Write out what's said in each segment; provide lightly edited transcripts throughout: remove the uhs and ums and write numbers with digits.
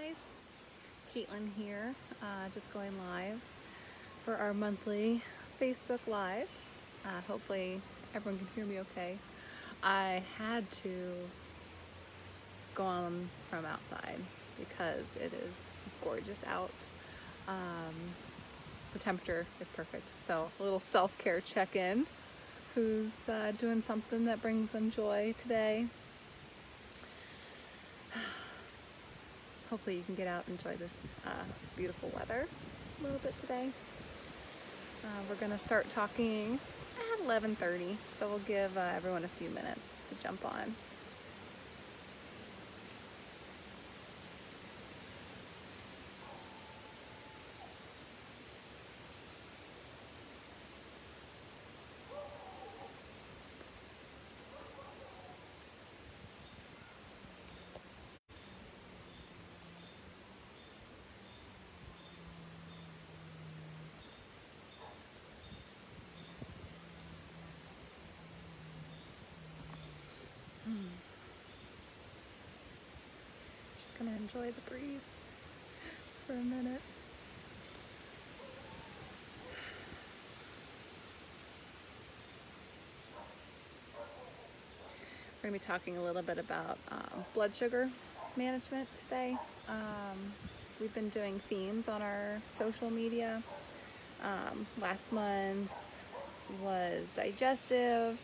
guys, Kaitlin here, just going live for our monthly Facebook Live. Hopefully everyone can hear me okay. I had to go on from outside because it is gorgeous out. The temperature is perfect, so a little self-care check-in. Who's doing something that brings them joy today? Hopefully you can get out and enjoy this beautiful weather a little bit today. We're going to start talking at 11:30, so we'll give everyone a few minutes to jump on. Just gonna enjoy the breeze for a minute. We're gonna be talking a little bit about blood sugar management today. We've been doing themes on our social media. Last month was digestive,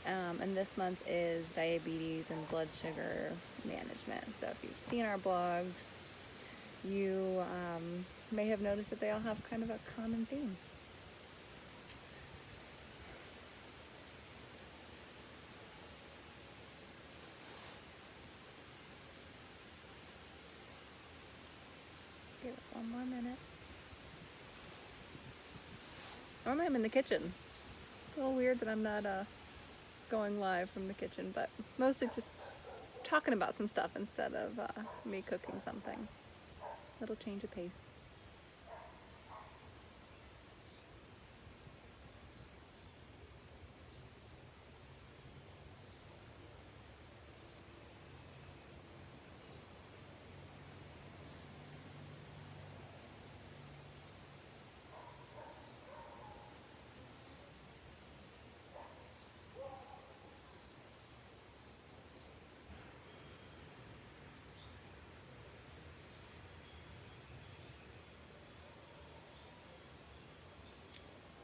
and this month is diabetes and blood sugar management. So if you've seen our blogs, you may have noticed that they all have kind of a common theme. Let's give it one more minute. Normally I'm in the kitchen. It's a little weird that I'm not going live from the kitchen, but mostly just talking about some stuff instead of me cooking something. Little change of pace.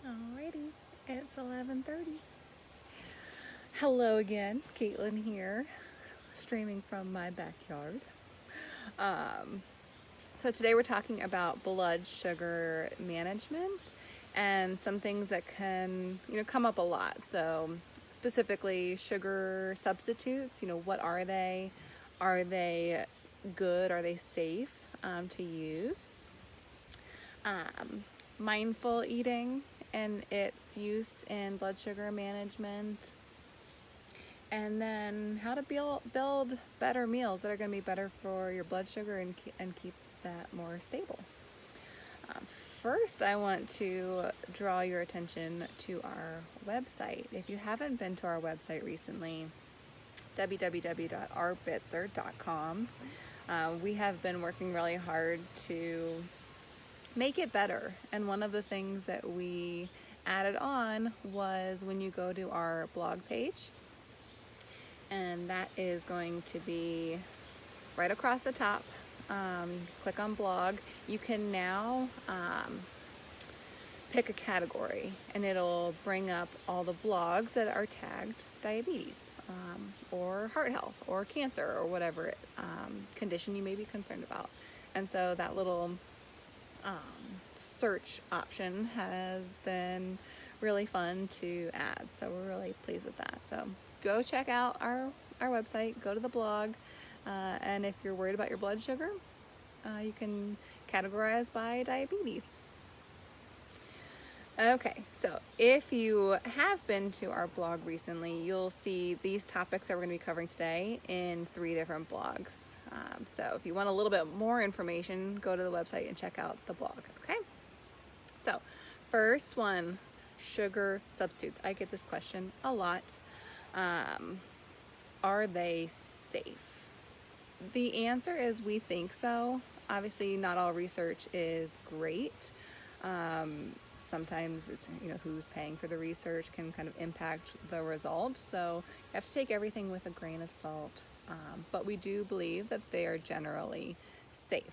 Alrighty, it's 11:30. Hello again, Kaitlin here, streaming from my backyard. So today we're talking about blood sugar management and some things that can, come up a lot. So specifically sugar substitutes, what are they? Are they good? Are they safe to use? Mindful eating and its use in blood sugar management, and then how to build better meals that are going to be better for your blood sugar and keep that more stable. First, I want to draw your attention to our website. If you haven't been to our website recently, www.ourbitzer.com, we have been working really hard to make it better. And one of the things that we added on was when you go to our blog page, and that is going to be right across the top. You click on blog. You can now pick a category, and it'll bring up all the blogs that are tagged diabetes, or heart health, or cancer, or whatever condition you may be concerned about. And so that little search option has been really fun to add, so we're really pleased with that. So go check out our website, go to the blog, and if you're worried about your blood sugar, you can categorize by diabetes. Okay, so if you have been to our blog recently, you'll see these topics that we're going to be covering today in 3 different blogs. So if you want a little bit more information, go to the website and check out the blog, okay? So first one, sugar substitutes. I get this question a lot. Are they safe? The answer is we think so. Obviously, not all research is great. Sometimes it's, who's paying for the research can kind of impact the result. So you have to take everything with a grain of salt. But we do believe that they are generally safe.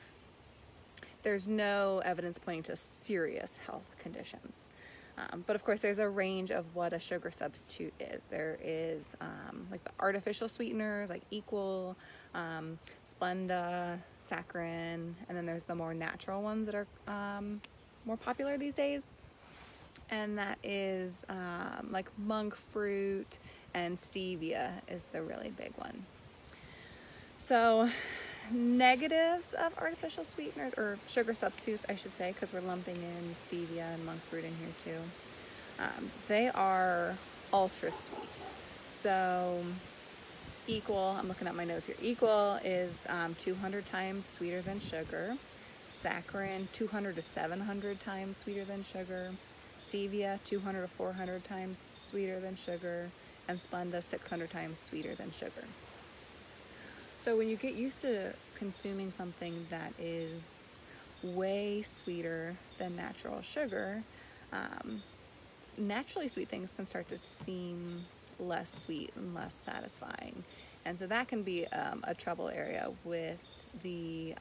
There's no evidence pointing to serious health conditions. But of course, there's a range of what a sugar substitute is. There is like the artificial sweeteners, like Equal, Splenda, saccharin, and then there's the more natural ones that are more popular these days. And that is like monk fruit and stevia is the really big one. So negatives of artificial sweeteners, or sugar substitutes, I should say, because we're lumping in stevia and monk fruit in here too. They are ultra sweet. So Equal, I'm looking at my notes here, Equal is 200 times sweeter than sugar. Saccharin, 200 to 700 times sweeter than sugar. Stevia, 200 to 400 times sweeter than sugar. And Splenda, 600 times sweeter than sugar. So when you get used to consuming something that is way sweeter than natural sugar, naturally sweet things can start to seem less sweet and less satisfying. And so that can be a trouble area with the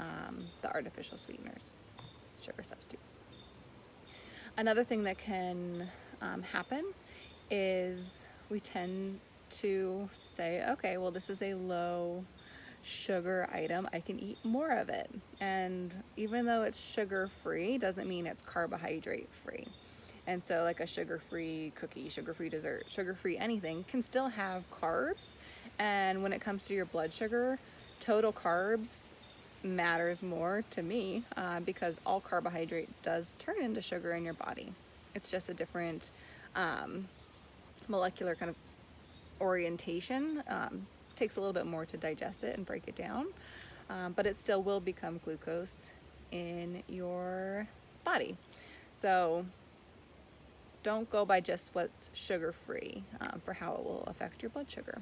artificial sweeteners, sugar substitutes. Another thing that can happen is we tend to say, okay, well, this is a low sugar item, I can eat more of it. And even though it's sugar-free, doesn't mean it's carbohydrate-free. And so like a sugar-free cookie, sugar-free dessert, sugar-free anything can still have carbs. And when it comes to your blood sugar, total carbs matters more to me because all carbohydrate does turn into sugar in your body. It's just a different molecular kind of orientation. Takes a little bit more to digest it and break it down, but it still will become glucose in your body. So don't go by just what's sugar-free for how it will affect your blood sugar.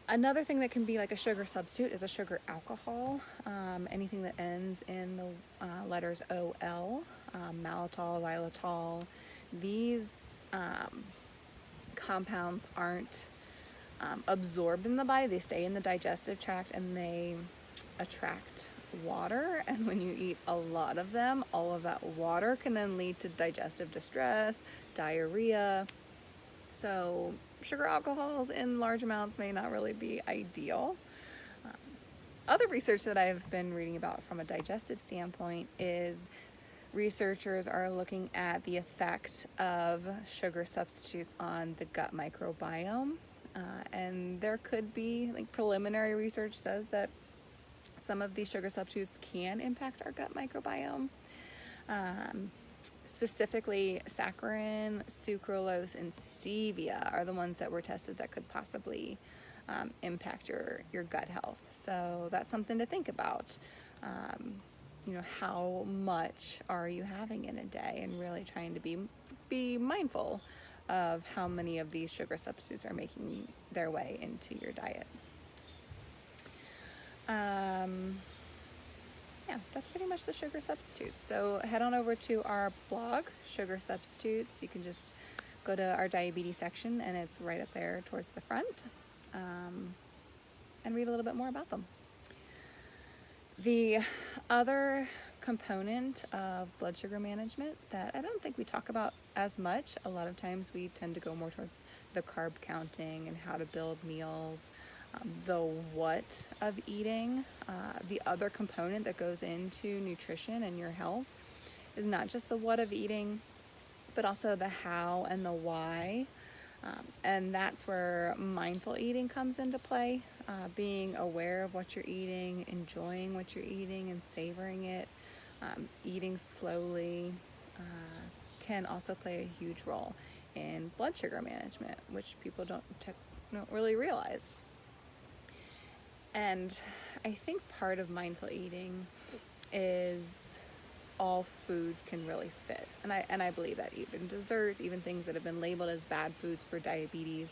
Another thing that can be like a sugar substitute is a sugar alcohol. Anything that ends in the letters OL, maltol, xylitol. These compounds aren't absorbed in the body. They stay in the digestive tract and they attract water. And when you eat a lot of them, all of that water can then lead to digestive distress, diarrhea. So sugar alcohols in large amounts may not really be ideal. Other research that I've been reading about from a digestive standpoint is researchers are looking at the effect of sugar substitutes on the gut microbiome. And there could be, like, preliminary research says that some of these sugar substitutes can impact our gut microbiome. Specifically, saccharin, sucralose, and stevia are the ones that were tested that could possibly impact your gut health. So that's something to think about. How much are you having in a day, and really trying to be mindful of how many of these sugar substitutes are making their way into your diet. That's pretty much the sugar substitutes. So head on over to our blog, Sugar Substitutes. You can just go to our diabetes section, and it's right up there towards the front, and read a little bit more about them. The other component of blood sugar management that I don't think we talk about as much, a lot of times we tend to go more towards the carb counting and how to build meals, the what of eating. The other component that goes into nutrition and your health is not just the what of eating, but also the how and the why. And that's where mindful eating comes into play. Being aware of what you're eating, enjoying what you're eating and savoring it, eating slowly can also play a huge role in blood sugar management, which people don't really realize. And I think part of mindful eating is all foods can really fit. And I believe that even desserts, even things that have been labeled as bad foods for diabetes,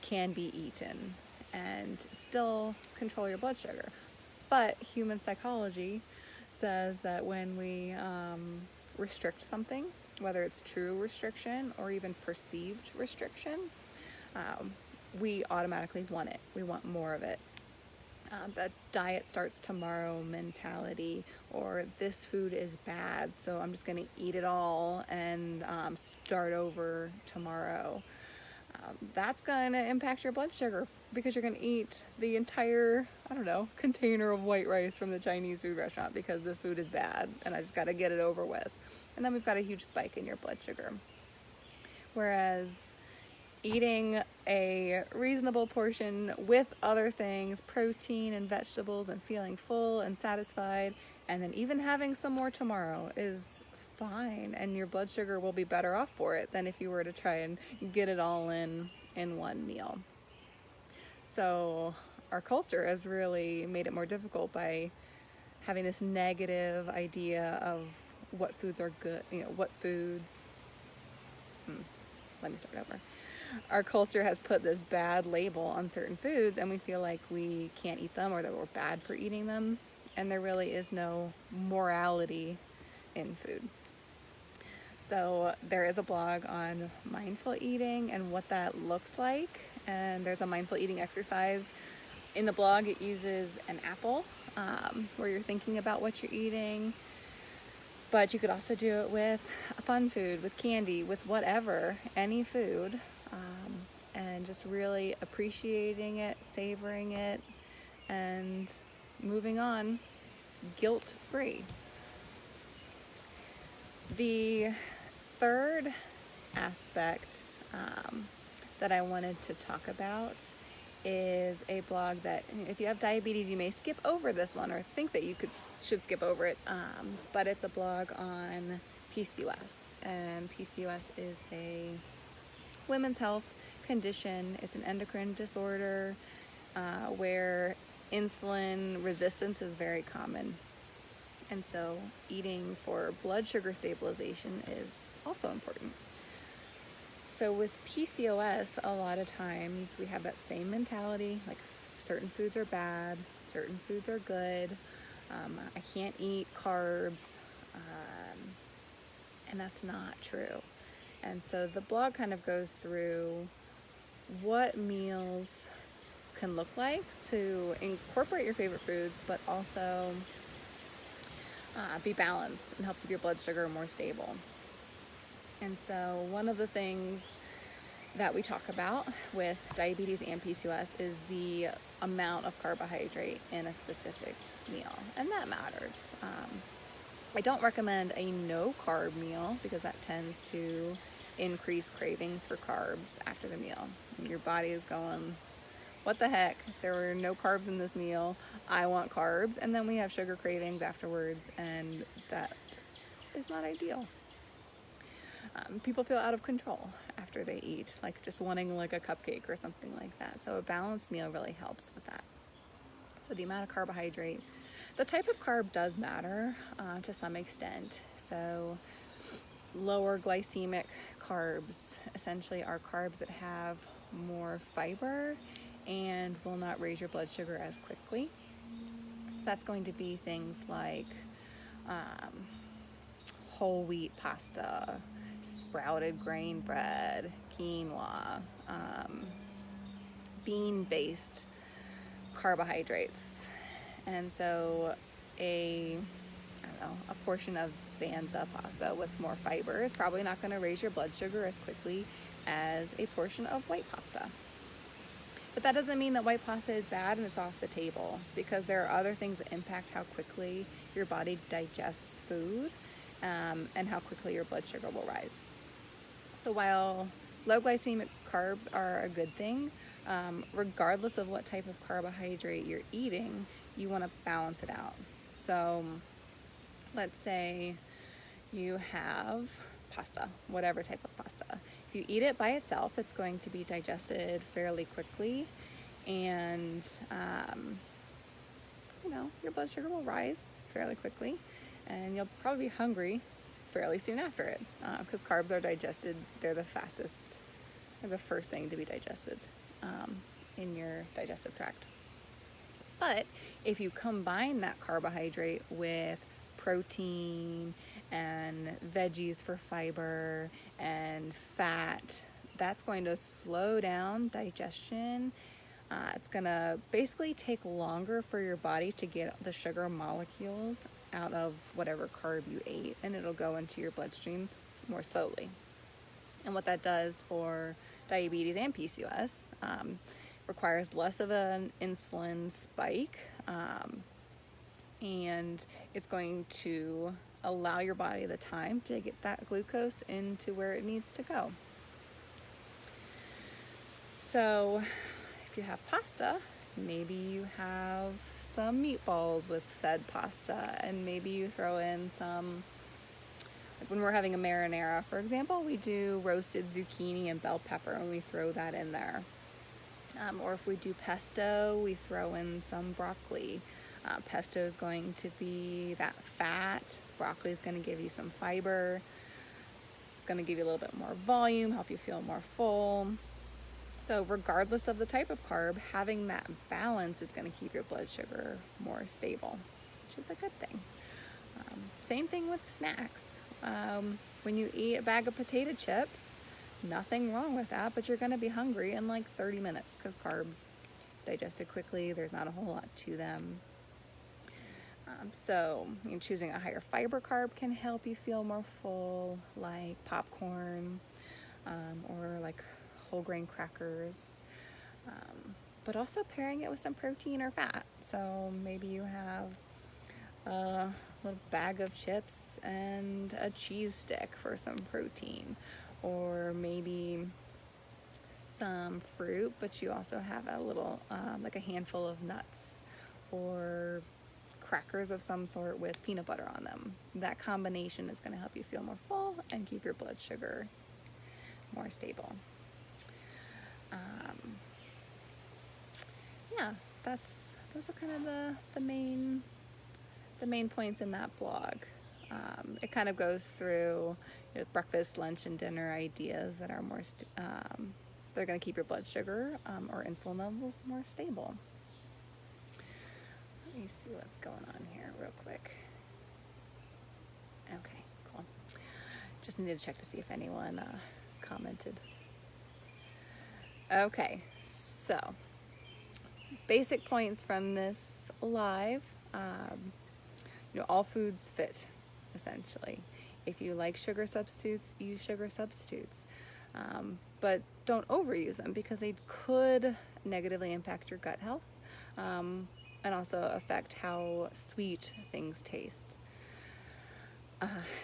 can be eaten and still control your blood sugar. But human psychology says that when we restrict something, whether it's true restriction or even perceived restriction, we automatically want it. We want more of it. That diet starts tomorrow mentality, or this food is bad, so I'm just going to eat it all and start over tomorrow. That's going to impact your blood sugar because you're going to eat the entire, container of white rice from the Chinese food restaurant because this food is bad and I just got to get it over with. And then we've got a huge spike in your blood sugar. Whereas eating a reasonable portion with other things, protein and vegetables, and feeling full and satisfied, and then even having some more tomorrow is fine, and your blood sugar will be better off for it than if you were to try and get it all in one meal. So our culture has really made it more difficult by having this negative idea of what foods are good, what foods, let me start over. Our culture has put this bad label on certain foods, and we feel like we can't eat them or that we're bad for eating them, and there really is no morality in food. So there is a blog on mindful eating and what that looks like, and there's a mindful eating exercise. In the blog, it uses an apple where you're thinking about what you're eating, but you could also do it with a fun food, with candy, with whatever, any food, and just really appreciating it, savoring it, and moving on guilt-free. The third aspect that I wanted to talk about is a blog that, if you have diabetes, you may skip over this one or think that you should skip over it, but it's a blog on PCOS, and PCOS is a women's health condition. It's an endocrine disorder where insulin resistance is very common. And so eating for blood sugar stabilization is also important. So with PCOS, a lot of times we have that same mentality, like certain foods are bad, certain foods are good, I can't eat carbs, and that's not true. And so the blog kind of goes through what meals can look like to incorporate your favorite foods, but also be balanced and help keep your blood sugar more stable. And so one of the things that we talk about with diabetes and PCOS is the amount of carbohydrate in a specific meal, and that matters. I don't recommend a no-carb meal because that tends to increase cravings for carbs after the meal. Your body is going, what the heck, there were no carbs in this meal, I want carbs, and then we have sugar cravings afterwards, and that is not ideal. People feel out of control after they eat, like just wanting like a cupcake or something like that. So a balanced meal really helps with that. So the amount of carbohydrate, the type of carb does matter to some extent. So lower glycemic carbs essentially are carbs that have more fiber and will not raise your blood sugar as quickly. So that's going to be things like whole wheat pasta, sprouted grain bread, quinoa, bean-based carbohydrates. And so a portion of banza pasta with more fiber is probably not going to raise your blood sugar as quickly as a portion of white pasta. But that doesn't mean that white pasta is bad and it's off the table, because there are other things that impact how quickly your body digests food and how quickly your blood sugar will rise. So while low glycemic carbs are a good thing, regardless of what type of carbohydrate you're eating, you want to balance it out. So let's say you have pasta, whatever type of pasta. If you eat it by itself, it's going to be digested fairly quickly, and your blood sugar will rise fairly quickly, and you'll probably be hungry fairly soon after it, because carbs are digested. They're the fastest, they're the first thing to be digested in your digestive tract. But if you combine that carbohydrate with protein and veggies for fiber and fat, that's going to slow down digestion. It's going to basically take longer for your body to get the sugar molecules out of whatever carb you ate, and it'll go into your bloodstream more slowly. And what that does for diabetes and PCOS, requires less of an insulin spike, and it's going to allow your body the time to get that glucose into where it needs to go. So if you have pasta, maybe you have some meatballs with said pasta, and maybe you throw in some, like when we're having a marinara, for example, we do roasted zucchini and bell pepper, and we throw that in there. Or if we do pesto, we throw in some broccoli. Pesto is going to be that fat. Broccoli is going to give you some fiber. It's going to give you a little bit more volume, help you feel more full. So regardless of the type of carb, having that balance is going to keep your blood sugar more stable, which is a good thing. Same thing with snacks. When you eat a bag of potato chips, nothing wrong with that, but you're going to be hungry in like 30 minutes because carbs digested quickly. There's not a whole lot to them. So choosing a higher fiber carb can help you feel more full, like popcorn, or like whole grain crackers, but also pairing it with some protein or fat. So maybe you have a little bag of chips and a cheese stick for some protein, or maybe some fruit, but you also have a little, like a handful of nuts or crackers of some sort with peanut butter on them. That combination is going to help you feel more full and keep your blood sugar more stable. Yeah, those are kind of the main points in that blog. It kind of goes through breakfast, lunch, and dinner ideas that are more they're going to keep your blood sugar or insulin levels more stable. Let me see what's going on here real quick. Okay, cool. Just needed to check to see if anyone commented. Okay, so basic points from this live. All foods fit, essentially. If you like sugar substitutes, use sugar substitutes. But don't overuse them because they could negatively impact your gut health, and also affect how sweet things taste.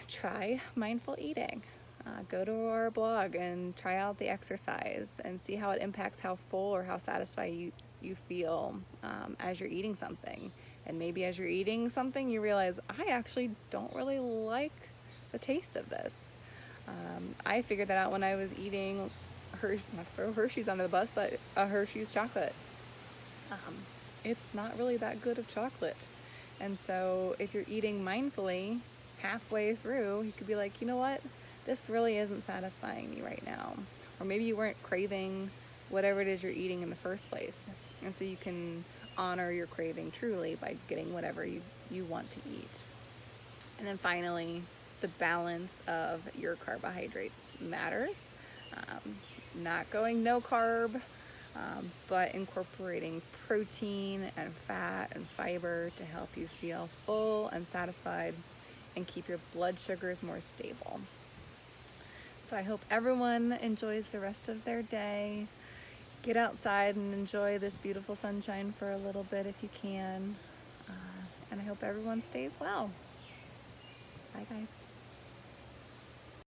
Try mindful eating. Go to our blog and try out the exercise and see how it impacts how full or how satisfied you feel as you're eating something. And maybe as you're eating something, you realize, I actually don't really like the taste of this. I figured that out when I was eating not to throw Hershey's under the bus, but a Hershey's chocolate. It's not really that good of chocolate. And so if you're eating mindfully, halfway through, you could be like, you know what? This really isn't satisfying me right now. Or maybe you weren't craving whatever it is you're eating in the first place. And so you can honor your craving truly by getting whatever you want to eat. And then finally, the balance of your carbohydrates matters. Not going no carb, but incorporating protein and fat and fiber to help you feel full and satisfied and keep your blood sugars more stable. So I hope everyone enjoys the rest of their day. Get outside and enjoy this beautiful sunshine for a little bit if you can. And I hope everyone stays well. Bye, guys.